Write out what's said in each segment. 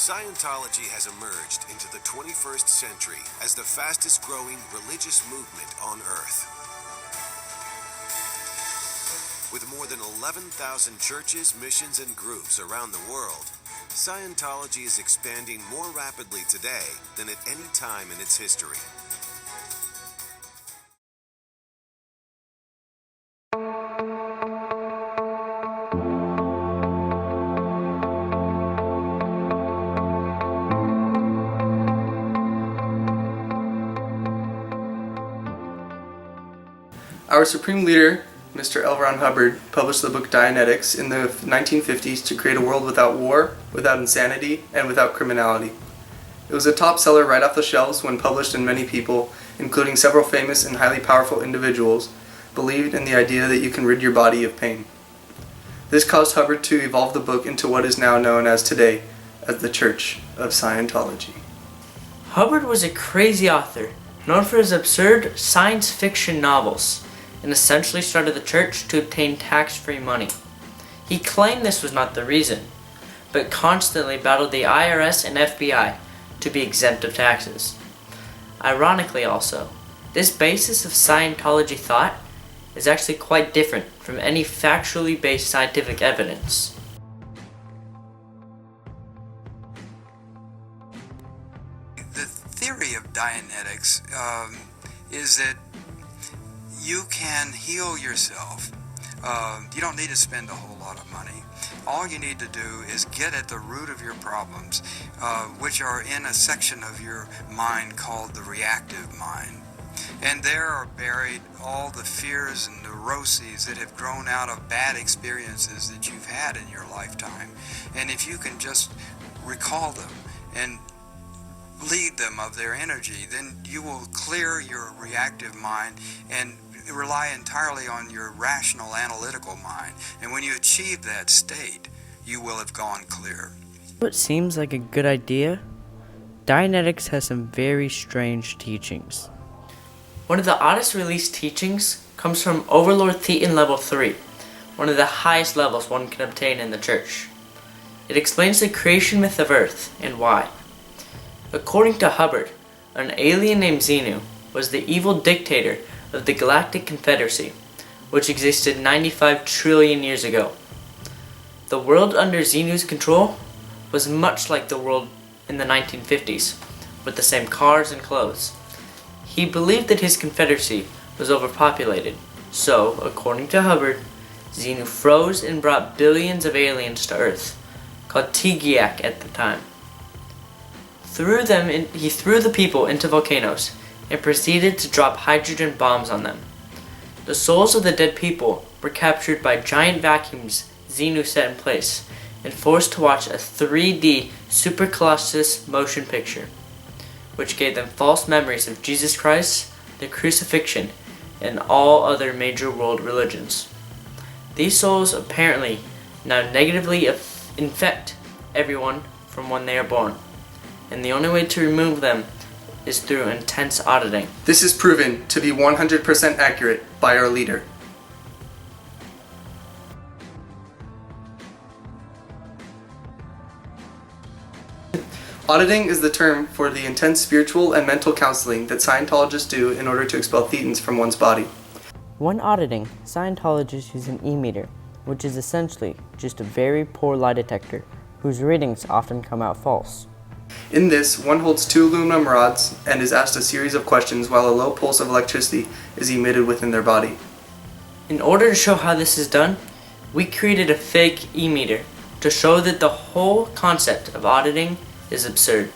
Scientology has emerged into the 21st century as the fastest growing religious movement on Earth. With more than 11,000 churches, missions, and groups around the world, Scientology is expanding more rapidly today than at any time in its history. Our supreme leader, Mr. L. Ron Hubbard, published the book Dianetics in the 1950s to create a world without war, without insanity, and without criminality. It was a top seller right off the shelves when published, and many people, including several famous and highly powerful individuals, believed in the idea that you can rid your body of pain. This caused Hubbard to evolve the book into what is now known as today as the Church of Scientology. Hubbard was a crazy author, known for his absurd science fiction novels, and essentially started the church to obtain tax-free money. He claimed this was not the reason, but constantly battled the IRS and FBI to be exempt of taxes. Ironically also, this basis of Scientology thought is actually quite different from any factually based scientific evidence. The theory of Dianetics is that you can heal yourself. You don't need to spend a whole lot of money. All you need to do is get at the root of your problems, which are in a section of your mind called the reactive mind. And there are buried all the fears and neuroses that have grown out of bad experiences that you've had in your lifetime. And if you can just recall them and lead them of their energy, then you will clear your reactive mind and rely entirely on your rational, analytical mind. And when you achieve that state, you will have gone clear. What seems like a good idea, Dianetics has some very strange teachings. One of the oddest released teachings comes from Overlord Thetan Level 3, one of the highest levels one can obtain in the church. It explains the creation myth of Earth and why. According to Hubbard, an alien named Xenu was the evil dictator of the Galactic Confederacy, which existed 95 trillion years ago. The world under Xenu's control was much like the world in the 1950s, with the same cars and clothes. He believed that his confederacy was overpopulated, so, according to Hubbard, Xenu froze and brought billions of aliens to Earth, called Tigiak at the time. He threw the people into volcanoes and proceeded to drop hydrogen bombs on them. The souls of the dead people were captured by giant vacuums Xenu set in place and forced to watch a 3D Super Colossus motion picture, which gave them false memories of Jesus Christ, the crucifixion, and all other major world religions. These souls apparently now negatively infect everyone from when they are born, and the only way to remove them is through intense auditing. This is proven to be 100% accurate by our leader. Auditing is the term for the intense spiritual and mental counseling that Scientologists do in order to expel thetans from one's body. When auditing, Scientologists use an e-meter, which is essentially just a very poor lie detector whose readings often come out false. In this, one holds 2 aluminum rods and is asked a series of questions while a low pulse of electricity is emitted within their body. In order to show how this is done, we created a fake e-meter to show that the whole concept of auditing is absurd.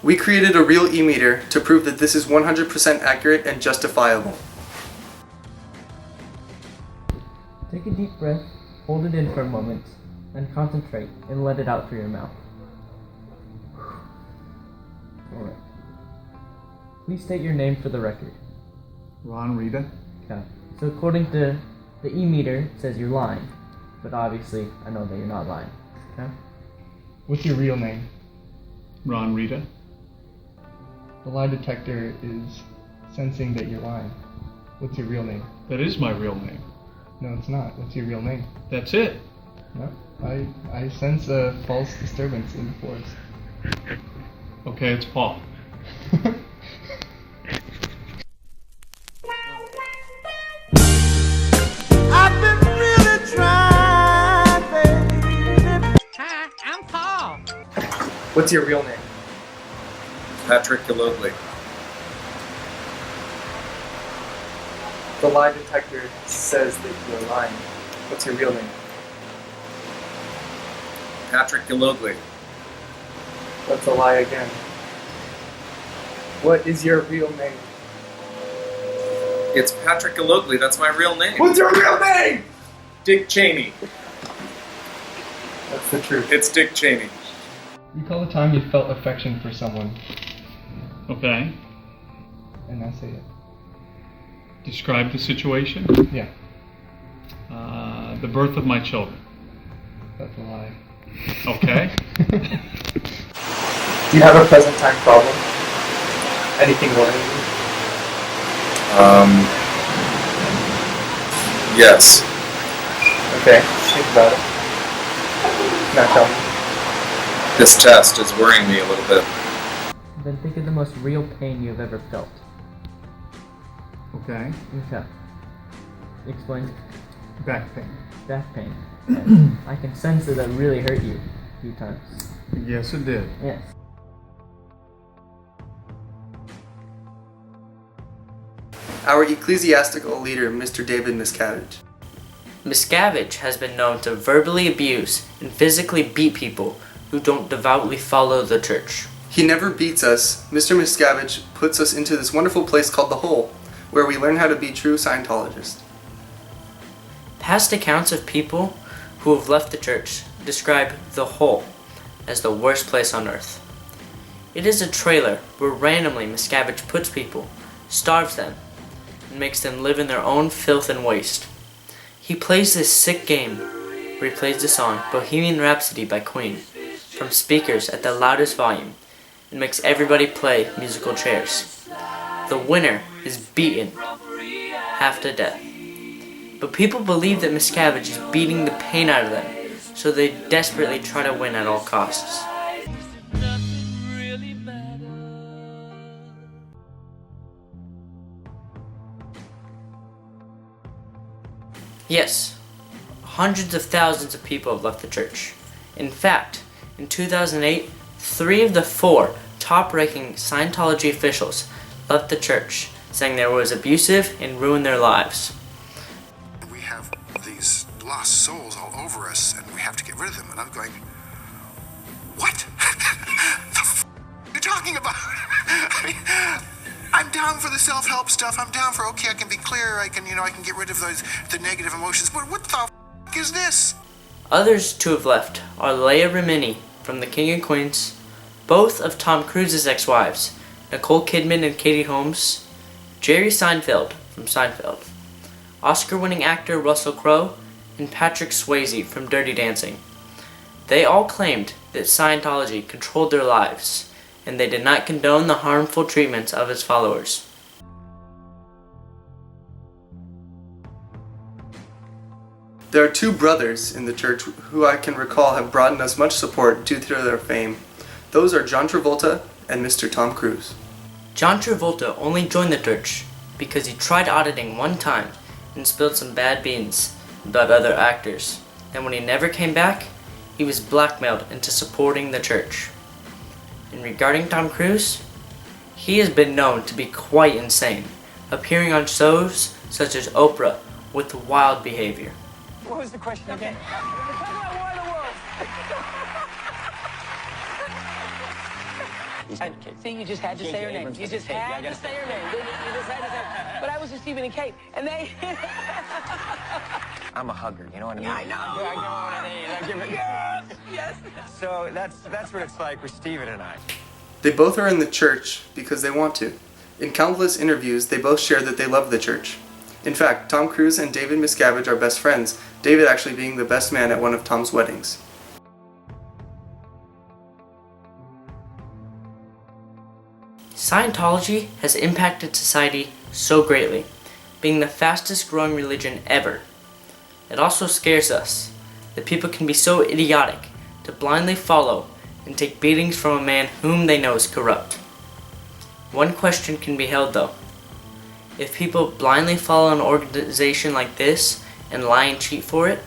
We created a real e-meter to prove that this is 100% accurate and justifiable. Take a deep breath, hold it in for a moment, and concentrate and let it out through your mouth. Alright. Please state your name for the record. Ron Rita. Okay. So according to the e-meter, it says you're lying. But obviously, I know that you're not lying. Okay? What's your real name? Ron Rita. The lie detector is sensing that you're lying. What's your real name? That is my real name. No, it's not. What's your real name? That's it. No, I sense a false disturbance in the force. Okay, it's Paul. I've been really trying, baby. Hi, I'm Paul. What's your real name? Patrick Galogly. The lie detector says that you're lying. What's your real name? Patrick Galogly. That's a lie again. What is your real name? It's Patrick Galogly. That's my real name. What's your real name? Dick Cheney. That's the truth. It's Dick Cheney. Recall a time you felt affection for someone, Okay. and now say it. Describe the situation. Yeah, The birth of my children. that's a lie. Okay. Do you have a present time problem? Anything worrying you? Yes. Okay, think about it. Now tell me. This test is worrying me a little bit. Then think of the most real pain you've ever felt. Okay. Okay. Explain. Back pain. Back pain. I can sense that really hurt you a few times. Yes, it did. Yes. Our ecclesiastical leader, Mr. David Miscavige. Miscavige has been known to verbally abuse and physically beat people who don't devoutly follow the church. He never beats us. Mr. Miscavige puts us into this wonderful place called the Hole, where we learn how to be true Scientologists. Past accounts of people who have left the church describe the Hole as the worst place on earth. It is a trailer where randomly Miscavige puts people, starves them, and makes them live in their own filth and waste. He plays this sick game where he plays the song Bohemian Rhapsody by Queen from speakers at the loudest volume and makes everybody play musical chairs. The winner is beaten half to death. But people believe that Miscavige is beating the pain out of them, so they desperately try to win at all costs. Yes, hundreds of thousands of people have left the church. In fact, in 2008, 3 of the 4 top-ranking Scientology officials left the church, saying there was abusive and ruined their lives. We have these lost souls all over us, and we have to get rid of them. And I'm going, what? The f are you talking about? I mean, I'm down for the self-help stuff. I'm down for, okay, I can be clear. I can get rid of the negative emotions. But what the f is this? Others to have left are Leia Remini from The King and Queens, both of Tom Cruise's ex-wives, Nicole Kidman and Katie Holmes, Jerry Seinfeld from Seinfeld, Oscar-winning actor Russell Crowe, and Patrick Swayze from Dirty Dancing. They all claimed that Scientology controlled their lives, and they did not condone the harmful treatments of its followers. There are 2 brothers in the church who I can recall have brought us much support due to their fame. Those are John Travolta and Mr. Tom Cruise. John Travolta only joined the church because he tried auditing one time and spilled some bad beans about other actors, and when he never came back, he was blackmailed into supporting the church. And regarding Tom Cruise, he has been known to be quite insane, appearing on shows such as Oprah with wild behavior. What was the question again? See, you just had to say her name. You just had to say her name. You just had to say. But I was with Stephen and Kate, and they. I'm a hugger, you know what I mean? I know. I give it. Yes, yes. So that's what it's like with Steven and I. They both are in the church because they want to. In countless interviews, they both share that they love the church. In fact, Tom Cruise and David Miscavige are best friends, David actually being the best man at one of Tom's weddings. Scientology has impacted society so greatly, being the fastest growing religion ever. It also scares us that people can be so idiotic to blindly follow and take beatings from a man whom they know is corrupt. One question can be held though. If people blindly follow an organization like this and lie and cheat for it,